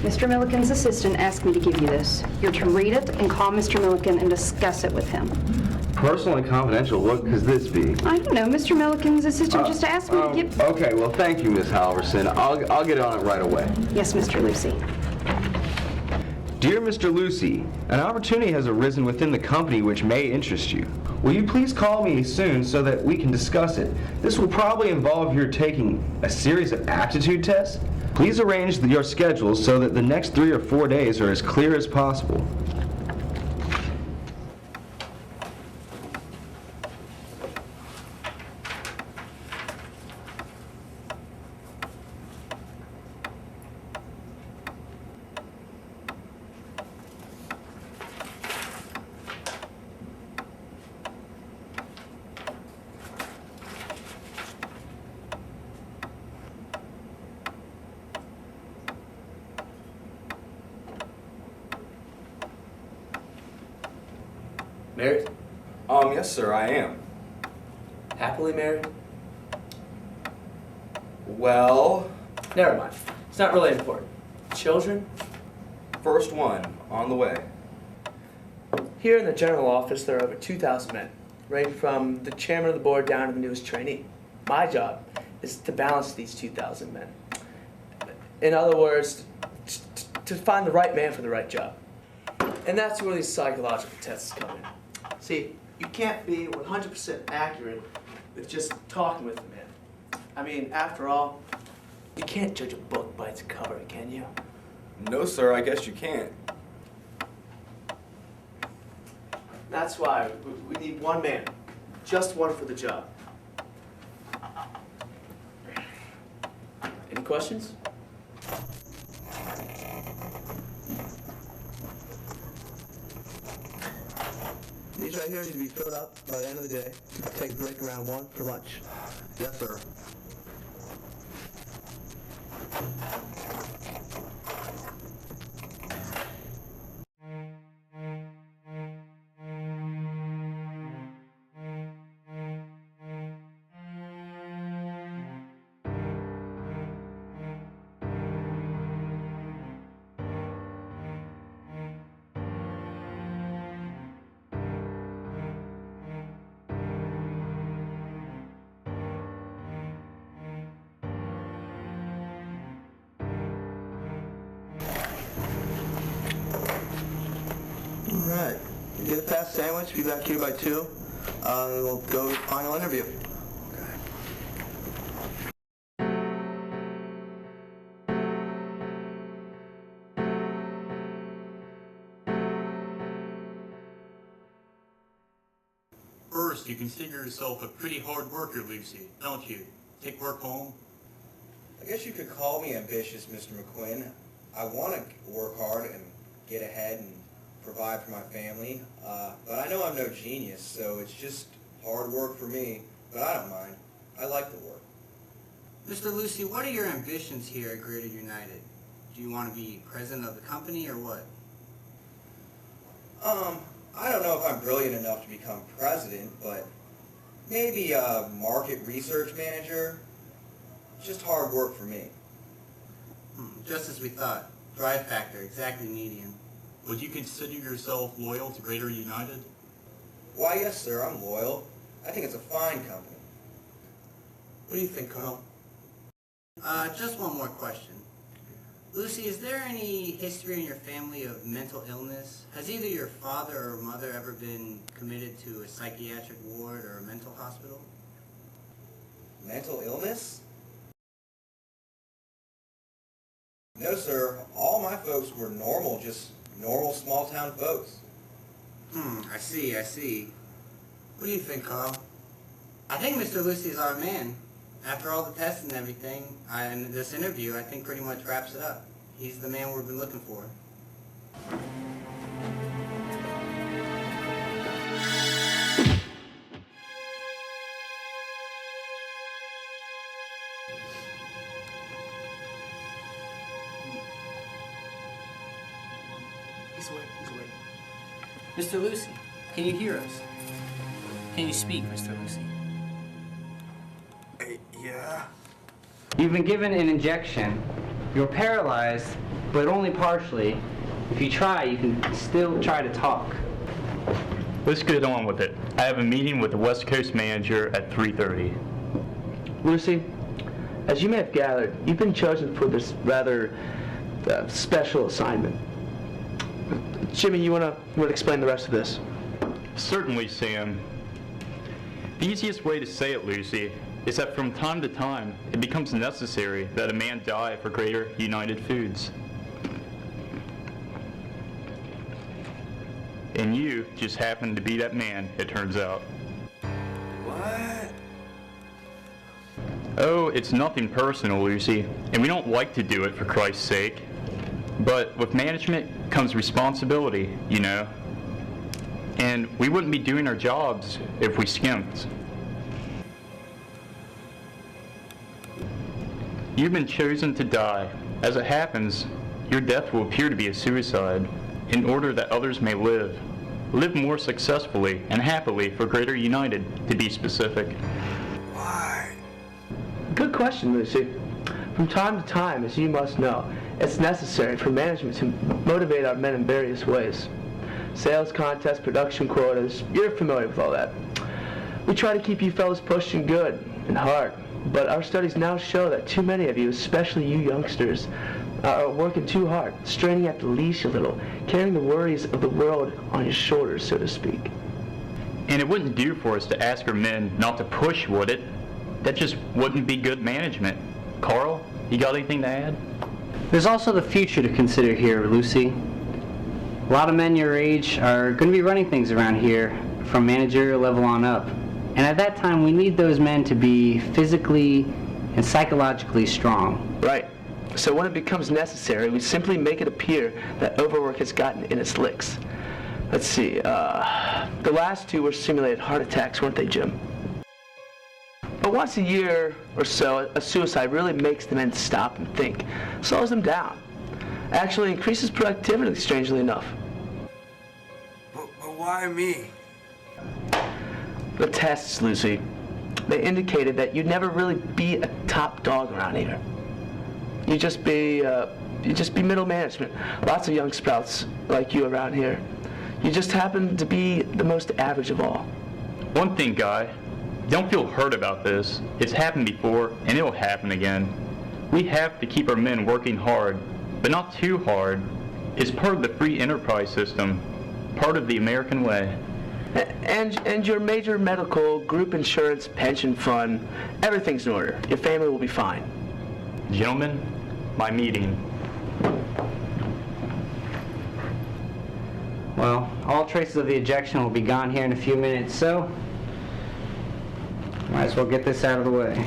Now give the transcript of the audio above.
Mr. Milliken's assistant asked me to give you this. You're to read it and call Mr. Milliken and discuss it with him. Personal and confidential, what could this be? I don't know. Mr. Milliken's assistant just asked me to give... Okay, well, thank you, Miss Halverson. I'll get on it right away. Yes, Mr. Lucy. Dear Mr. Lucy, an opportunity has arisen within the company which may interest you. Will you please call me soon so that we can discuss it? This will probably involve your taking a series of aptitude tests. Please arrange your schedules so that the next 3 or 4 days are as clear as possible. Married? Yes, sir, I am. Happily married? Well, Never mind. It's not really important. Children? first one, on the way. Here in the general office, there are over 2,000 men, ranging from the chairman of the board down to the newest trainee. My job is to balance these 2,000 men. In other words, to find the right man for the right job. And that's where these psychological tests come in. See, you can't be 100% accurate with just talking with the man. I mean, after all, you can't judge a book by its cover, can you? No, sir, I guess you can't. That's why we need one man, just one for the job. Any questions? These right here need to be filled up by the end of the day. I'll take a break around 1 for lunch. Yes, sir. Alright, you get a fast sandwich, be back here by 2. We'll go to the final interview. First, you consider yourself a pretty hard worker, Lucy, don't you? Take work home? I guess you could call me ambitious, Mr. McQuinn. I want to work hard and get ahead and provide for my family, but I know I'm no genius, so it's just hard work for me, but I don't mind. I like the work. Mr. Lucy, what are your ambitions here at Greater United? Do you want to be president of the company or what? I don't know if I'm brilliant enough to become president, but maybe a market research manager. Just hard work for me. Just as we thought. Drive factor, exactly median. Would you consider yourself loyal to Greater United? Why, yes, sir, I'm loyal. I think it's a fine company. What do you think, Carl? Just one more question. Lucy, is there any history in your family of mental illness? Has either your father or mother ever been committed to a psychiatric ward or a mental hospital? Mental illness? No, sir. All my folks were normal, just normal small-town folks. I see. What do you think, Carl? I think Mr. Lucy is our man. After all the tests and everything, and this interview, I think pretty much wraps it up. He's the man we've been looking for. He's awake. Mr. Lucy, can you hear us? Can you speak, Mr. Lucy? Yeah. You've been given an injection You're paralyzed, but only partially. If you try, you can still try to talk. Let's get on with it. I have a meeting with the West Coast manager at 3:30. Lucy, as you may have gathered, you've been chosen for this rather special assignment. Jimmy, you want to explain the rest of this? Certainly, Sam. The easiest way to say it, Lucy, is that from time to time, it becomes necessary that a man die for Greater United Foods. And you just happen to be that man, it turns out. What? Oh, it's nothing personal, Lucy, and we don't like to do it for Christ's sake. But with management comes responsibility, you know. And we wouldn't be doing our jobs if we skimped. You've been chosen to die. As it happens, your death will appear to be a suicide, in order that others may live more successfully and happily for Greater United, to be specific. Why? Good question, Lucy. From time to time, as you must know, it's necessary for management to motivate our men in various ways. Sales contests, production quotas, you're familiar with all that. We try to keep you fellas pushing good and hard, but our studies now show that too many of you, especially you youngsters, are working too hard, straining at the leash a little, carrying the worries of the world on your shoulders, so to speak. And it wouldn't do for us to ask our men not to push, would it? That just wouldn't be good management. Carl, you got anything to add? There's also the future to consider here, Lucy. A lot of men your age are going to be running things around here from managerial level on up. And at that time, we need those men to be physically and psychologically strong. Right. So when it becomes necessary, we simply make it appear that overwork has gotten in its licks. Let's see, the last two were simulated heart attacks, weren't they, Jim? But once a year or so, a suicide really makes the men stop and think, slows them down. Actually increases productivity, strangely enough. But why me? The tests, Lucy, they indicated that you'd never really be a top dog around here. You'd just be middle management. Lots of young sprouts like you around here. You just happen to be the most average of all. One thing, Guy, don't feel hurt about this. It's happened before, and it'll happen again. We have to keep our men working hard, but not too hard. It's part of the free enterprise system, part of the American way. And your major medical, group insurance, pension fund, everything's in order. Your family will be fine. Gentlemen, my meeting. Well, all traces of the ejection will be gone here in a few minutes, so might as well get this out of the way.